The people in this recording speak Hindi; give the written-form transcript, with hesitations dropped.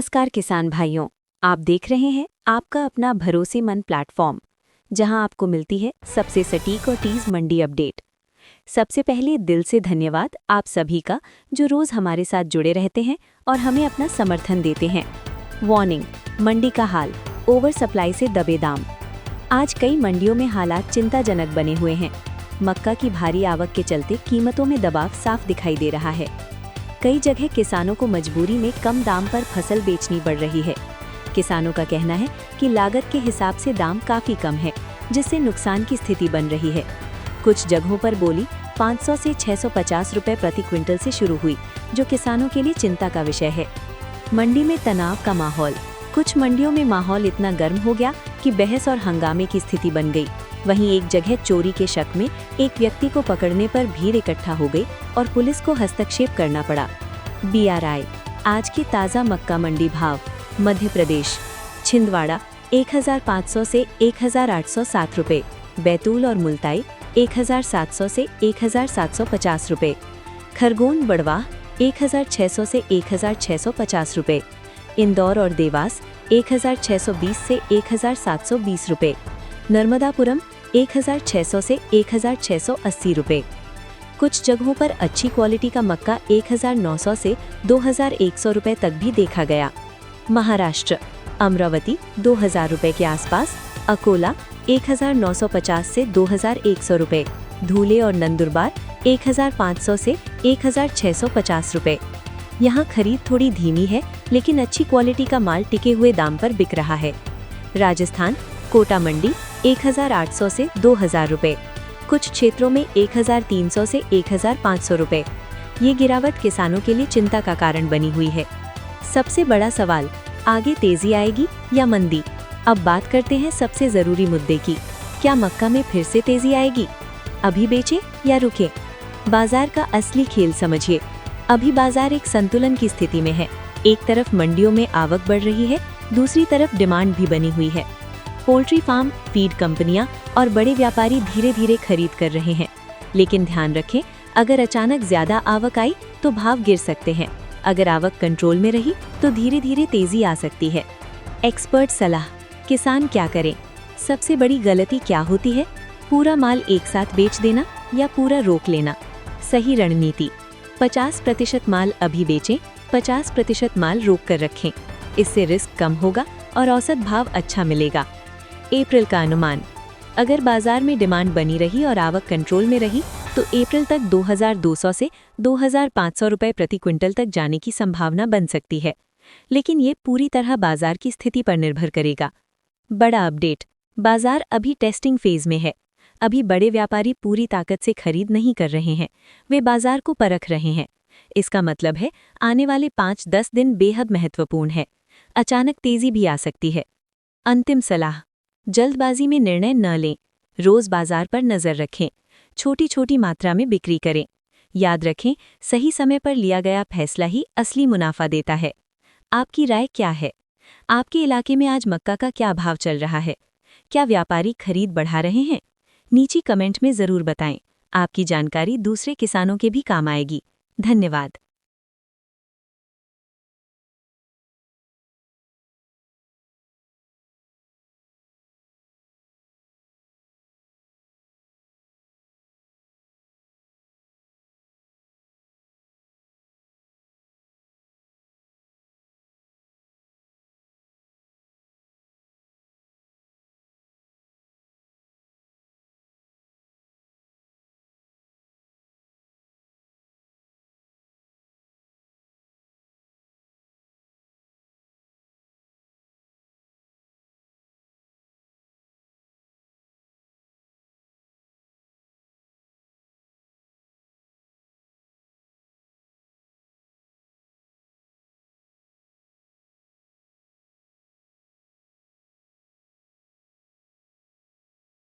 नमस्कार किसान भाइयों, आप देख रहे हैं आपका अपना भरोसेमंद प्लेटफॉर्म, जहां आपको मिलती है सबसे सटीक और तेज मंडी अपडेट। सबसे पहले दिल से धन्यवाद आप सभी का जो रोज हमारे साथ जुड़े रहते हैं और हमें अपना समर्थन देते हैं। वार्निंग, मंडी का हाल, ओवर सप्लाई से दबे दाम। आज कई मंडियों में हालात चिंताजनक बने हुए हैं। मक्का की भारी आवक के चलते कीमतों में दबाव साफ दिखाई दे रहा है। कई जगह किसानों को मजबूरी में कम दाम पर फसल बेचनी पड़ रही है। किसानों का कहना है कि लागत के हिसाब से दाम काफी कम है, जिससे नुकसान की स्थिति बन रही है। कुछ जगहों पर बोली 500 से 650 रुपए प्रति क्विंटल से शुरू हुई, जो किसानों के लिए चिंता का विषय है। मंडी में तनाव का माहौल। कुछ मंडियों में माहौल इतना गर्म हो गया कि बहस और हंगामे की स्थिति बन गई। वहीं एक जगह चोरी के शक में एक व्यक्ति को पकड़ने पर भीड़ इकट्ठा हो गई और पुलिस को हस्तक्षेप करना पड़ा। BRI आज की ताज़ा मक्का मंडी भाव। मध्य प्रदेश, छिंदवाड़ा 1500 से 1807 रुपये, बैतूल और मुल्ताई 1700 से 1750 रुपये, खरगोन बड़वाह 1600 से 1650 रुपये, इंदौर और देवास 1620 से 1720 रुपये, नर्मदापुरम 1600 से 1680 रुपये। कुछ जगहों पर अच्छी क्वालिटी का मक्का 1900 से 2100 रुपये तक भी देखा गया। महाराष्ट्र, अमरावती 2000 रुपये के आसपास, अकोला 1950 से 2100 रुपये, धुले और नंदुरबार 1500 से 1650 रुपये। यहाँ खरीद थोड़ी धीमी है, लेकिन अच्छी क्वालिटी का माल टिके हुए दाम पर बिक रहा है। राजस्थान, कोटा मंडी 1800 से 2000 रुपये, कुछ क्षेत्रों में 1300 से 1500 रुपये। ये गिरावट किसानों के लिए चिंता का कारण बनी हुई है। सबसे बड़ा सवाल, आगे तेजी आएगी या मंदी? अब बात करते हैं सबसे ज़रूरी मुद्दे की, क्या मक्का में फिर से तेजी आएगी? अभी बेचें या रुकें? बाजार का असली खेल समझिए। अभी बाजार एक संतुलन की स्थिति में है। एक तरफ मंडियों में आवक बढ़ रही है, दूसरी तरफ डिमांड भी बनी हुई है। पोल्ट्री फार्म, फीड कंपनियां और बड़े व्यापारी धीरे धीरे खरीद कर रहे हैं। लेकिन ध्यान रखें, अगर अचानक ज्यादा आवक आई तो भाव गिर सकते हैं। अगर आवक कंट्रोल में रही तो धीरे धीरे तेजी आ सकती है। एक्सपर्ट सलाह, किसान क्या करें? सबसे बड़ी गलती क्या होती है? पूरा माल एक साथ बेच देना या पूरा रोक लेना? सही रणनीति, 50% माल अभी बेचें, 50% माल रोक कर रखें। इससे रिस्क कम होगा और औसत भाव अच्छा मिलेगा। अप्रैल का अनुमान, अगर बाजार में डिमांड बनी रही और आवक कंट्रोल में रही तो अप्रैल तक 2200 से 2500 रुपये प्रति क्विंटल तक जाने की संभावना बन सकती है, लेकिन ये पूरी तरह बाजार की स्थिति पर निर्भर करेगा। बड़ा अपडेट, बाजार अभी टेस्टिंग फेज में है। अभी बड़े व्यापारी पूरी ताकत से खरीद नहीं कर रहे हैं, वे बाजार को परख रहे हैं। इसका मतलब है आने वाले 5-10 दिन बेहद महत्वपूर्ण है। अचानक तेजी भी आ सकती है। अंतिम सलाह, जल्दबाजी में निर्णय न लें। रोज बाजार पर नजर रखें, छोटी छोटी मात्रा में बिक्री करें। याद रखें, सही समय पर लिया गया फैसला ही असली मुनाफा देता है। आपकी राय क्या है? आपके इलाके में आज मक्का का क्या भाव चल रहा है? क्या व्यापारी खरीद बढ़ा रहे हैं? नीचे कमेंट में जरूर बताएं। आपकी जानकारी दूसरे किसानों के भी काम आएगी। धन्यवाद।